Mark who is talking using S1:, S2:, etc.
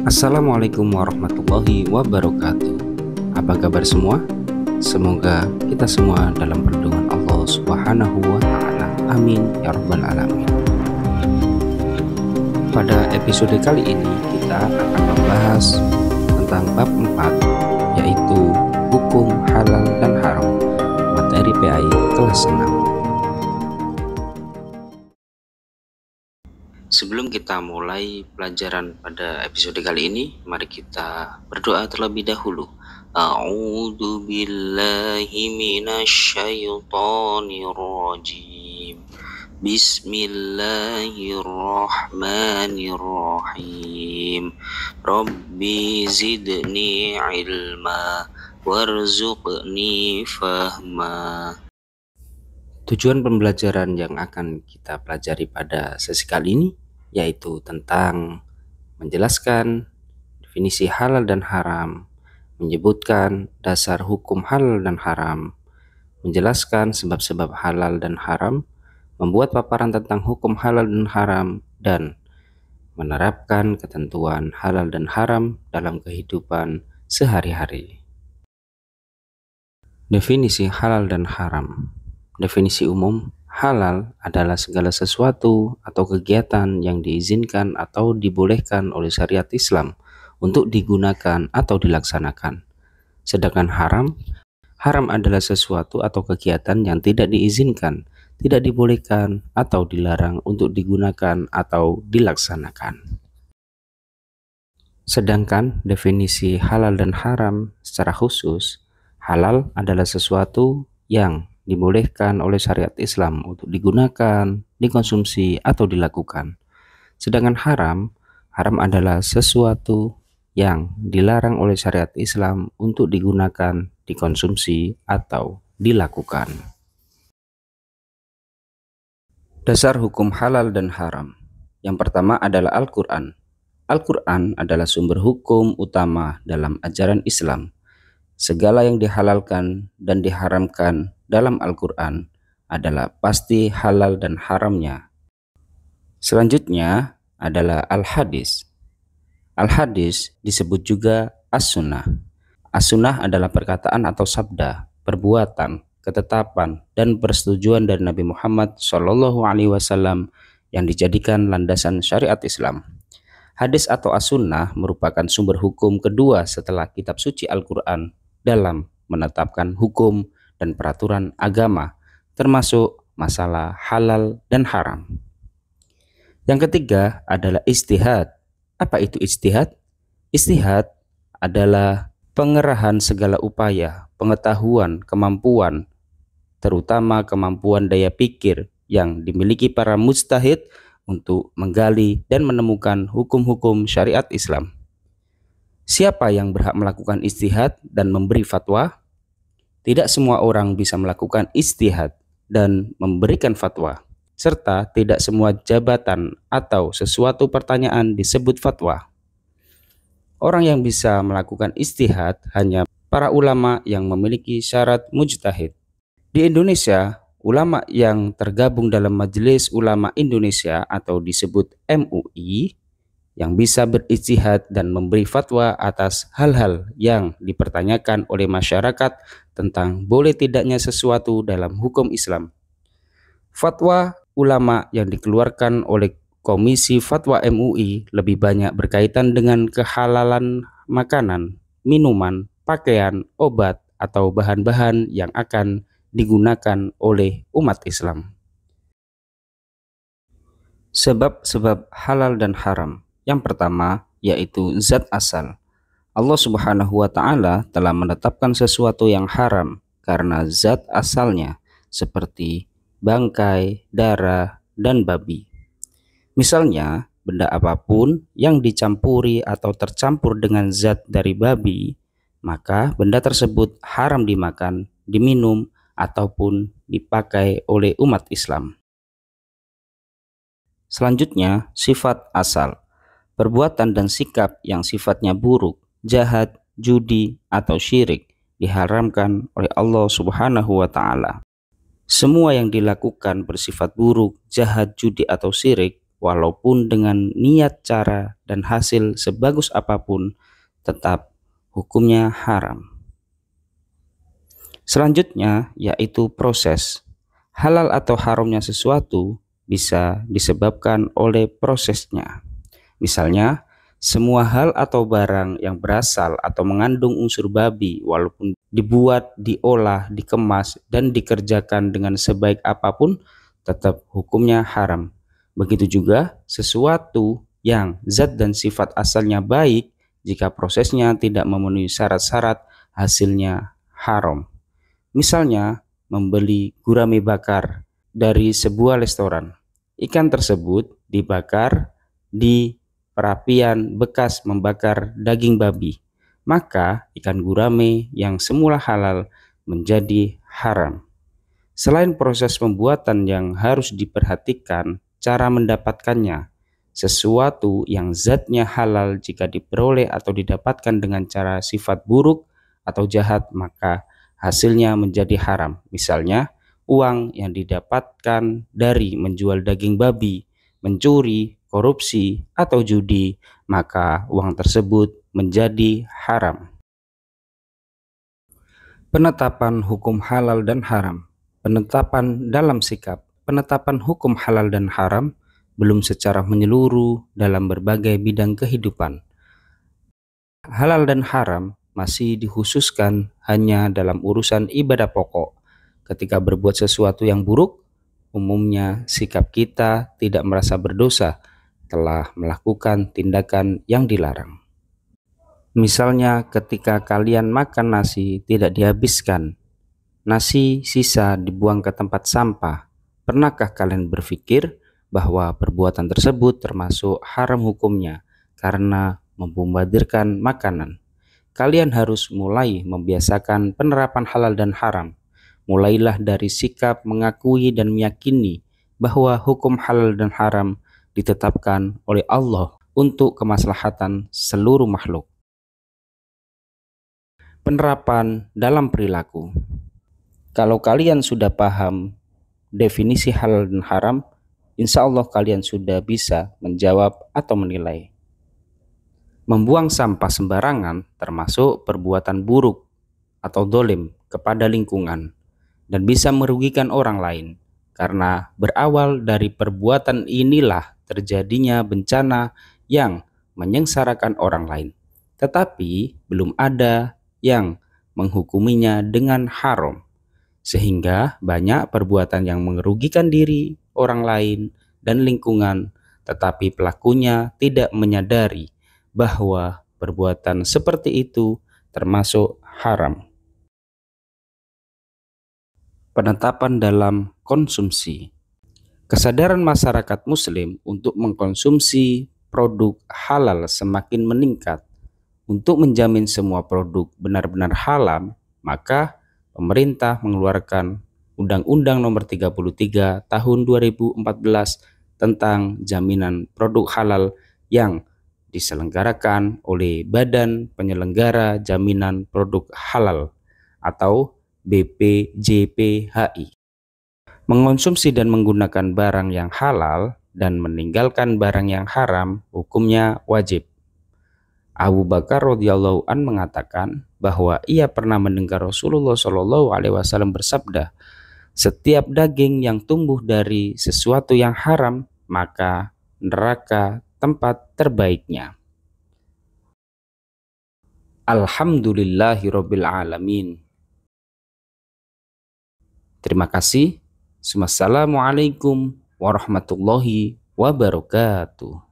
S1: Assalamualaikum warahmatullahi wabarakatuh. Apa kabar semua? Semoga kita semua dalam perlindungan Allah Subhanahu wa Ta'ala. Amin ya Rabbal 'Alamin. Pada episode kali ini kita akan membahas tentang bab 4, yaitu hukum halal dan haram, materi PAI kelas 6. Sebelum kita mulai pelajaran pada episode kali ini, mari kita berdoa terlebih dahulu. A'udzu billahi minasyaitonir rajim. Bismillahirrahmanirrahim. Rabbi zidni ilma warzuqni fahma. Tujuan pembelajaran yang akan kita pelajari pada sesi kali ini yaitu tentang menjelaskan definisi halal dan haram, menyebutkan dasar hukum halal dan haram, menjelaskan sebab-sebab halal dan haram, membuat paparan tentang hukum halal dan haram, dan menerapkan ketentuan halal dan haram dalam kehidupan sehari-hari. Definisi halal dan haram. Definisi umum, halal adalah segala sesuatu atau kegiatan yang diizinkan atau dibolehkan oleh syariat Islam untuk digunakan atau dilaksanakan. Sedangkan haram adalah sesuatu atau kegiatan yang tidak diizinkan, tidak dibolehkan atau dilarang untuk digunakan atau dilaksanakan. Sedangkan definisi halal dan haram secara khusus, halal adalah sesuatu yang dibolehkan oleh syariat Islam untuk digunakan, dikonsumsi, atau dilakukan. Sedangkan haram adalah sesuatu yang dilarang oleh syariat Islam untuk digunakan, dikonsumsi, atau dilakukan. Dasar hukum halal dan haram. Yang pertama adalah Al-Quran. Al-Quran adalah sumber hukum utama dalam ajaran Islam. Segala yang dihalalkan dan diharamkan dalam Al-Quran adalah pasti halal dan haramnya. Selanjutnya adalah Al-Hadis. Al-Hadis disebut juga As-Sunnah. As-Sunnah adalah perkataan atau sabda, perbuatan, ketetapan, dan persetujuan dari Nabi Muhammad SAW yang dijadikan landasan syariat Islam. Hadis atau As-Sunnah merupakan sumber hukum kedua setelah kitab suci Al-Quran dalam menetapkan hukum dan peraturan agama, termasuk masalah halal dan haram. Yang ketiga adalah ijtihad. Apa itu ijtihad? Ijtihad adalah pengerahan segala upaya, pengetahuan, kemampuan, terutama kemampuan daya pikir yang dimiliki para mujtahid untuk menggali dan menemukan hukum-hukum syariat Islam. Siapa yang berhak melakukan ijtihad dan memberi fatwa? Tidak semua orang bisa melakukan ijtihad dan memberikan fatwa, serta tidak semua jabatan atau sesuatu pertanyaan disebut fatwa. Orang yang bisa melakukan ijtihad hanya para ulama yang memiliki syarat mujtahid. Di Indonesia, ulama yang tergabung dalam Majelis Ulama Indonesia atau disebut MUI yang bisa berijtihad dan memberi fatwa atas hal-hal yang dipertanyakan oleh masyarakat tentang boleh tidaknya sesuatu dalam hukum Islam. Fatwa ulama yang dikeluarkan oleh Komisi Fatwa MUI lebih banyak berkaitan dengan kehalalan makanan, minuman, pakaian, obat, atau bahan-bahan yang akan digunakan oleh umat Islam. Sebab-sebab halal dan haram. Yang pertama yaitu zat asal. Allah Subhanahu wa Ta'ala telah menetapkan sesuatu yang haram karena zat asalnya, seperti bangkai, darah, dan babi. Misalnya, benda apapun yang dicampuri atau tercampur dengan zat dari babi, maka benda tersebut haram dimakan, diminum, ataupun dipakai oleh umat Islam. Selanjutnya, sifat asal. Perbuatan dan sikap yang sifatnya buruk, jahat, judi, atau syirik diharamkan oleh Allah Subhanahu wa Ta'ala. Semua yang dilakukan bersifat buruk, jahat, judi, atau syirik walaupun dengan niat, cara, dan hasil sebagus apapun, tetap hukumnya haram. Selanjutnya yaitu proses. Halal atau haramnya sesuatu bisa disebabkan oleh prosesnya. Misalnya, semua hal atau barang yang berasal atau mengandung unsur babi walaupun dibuat, diolah, dikemas, dan dikerjakan dengan sebaik apapun tetap hukumnya haram. Begitu juga sesuatu yang zat dan sifat asalnya baik, jika prosesnya tidak memenuhi syarat-syarat, hasilnya haram. Misalnya, membeli gurame bakar dari sebuah restoran. Ikan tersebut dibakar di perapian bekas membakar daging babi. Maka ikan gurame yang semula halal menjadi haram. Selain proses pembuatan yang harus diperhatikan, cara mendapatkannya. Sesuatu yang zatnya halal jika diperoleh atau didapatkan dengan cara sifat buruk atau jahat, maka hasilnya menjadi haram. Misalnya, uang yang didapatkan dari menjual daging babi, mencuri, korupsi, atau judi, maka uang tersebut menjadi haram. Penetapan hukum halal dan haram. Penetapan dalam sikap. Penetapan hukum halal dan haram belum secara menyeluruh dalam berbagai bidang kehidupan. Halal dan haram masih dikhususkan hanya dalam urusan ibadah pokok. Ketika berbuat sesuatu yang buruk, umumnya sikap kita tidak merasa berdosa telah melakukan tindakan yang dilarang. Misalnya ketika kalian makan nasi tidak dihabiskan, nasi sisa dibuang ke tempat sampah. Pernahkah kalian berpikir bahwa perbuatan tersebut termasuk haram hukumnya karena membombardirkan makanan? Kalian harus mulai membiasakan penerapan halal dan haram. Mulailah dari sikap mengakui dan meyakini bahwa hukum halal dan haram ditetapkan oleh Allah untuk kemaslahatan seluruh makhluk. Penerapan dalam perilaku. Kalau kalian sudah paham definisi halal dan haram, insya Allah kalian sudah bisa menjawab atau menilai. Membuang sampah sembarangan termasuk perbuatan buruk atau dolim kepada lingkungan dan bisa merugikan orang lain, karena berawal dari perbuatan inilah terjadinya bencana yang menyengsarakan orang lain. Tetapi belum ada yang menghukuminya dengan haram, sehingga banyak perbuatan yang merugikan diri, orang lain, dan lingkungan, tetapi pelakunya tidak menyadari bahwa perbuatan seperti itu termasuk haram. Penetapan dalam konsumsi. Kesadaran masyarakat Muslim untuk mengkonsumsi produk halal semakin meningkat. Untuk menjamin semua produk benar-benar halal, maka pemerintah mengeluarkan Undang-Undang Nomor 33 Tahun 2014 tentang jaminan produk halal yang diselenggarakan oleh Badan Penyelenggara Jaminan Produk Halal atau BPJPHI. Mengonsumsi dan menggunakan barang yang halal dan meninggalkan barang yang haram hukumnya wajib. Abu Bakar radhiyallahu an mengatakan bahwa ia pernah mendengar Rasulullah Shallallahu alaihi wasallam bersabda, "Setiap daging yang tumbuh dari sesuatu yang haram, maka neraka tempat terbaiknya." Alhamdulillahirabbil alamin. Terima kasih. Wassalamualaikum warahmatullahi wabarakatuh.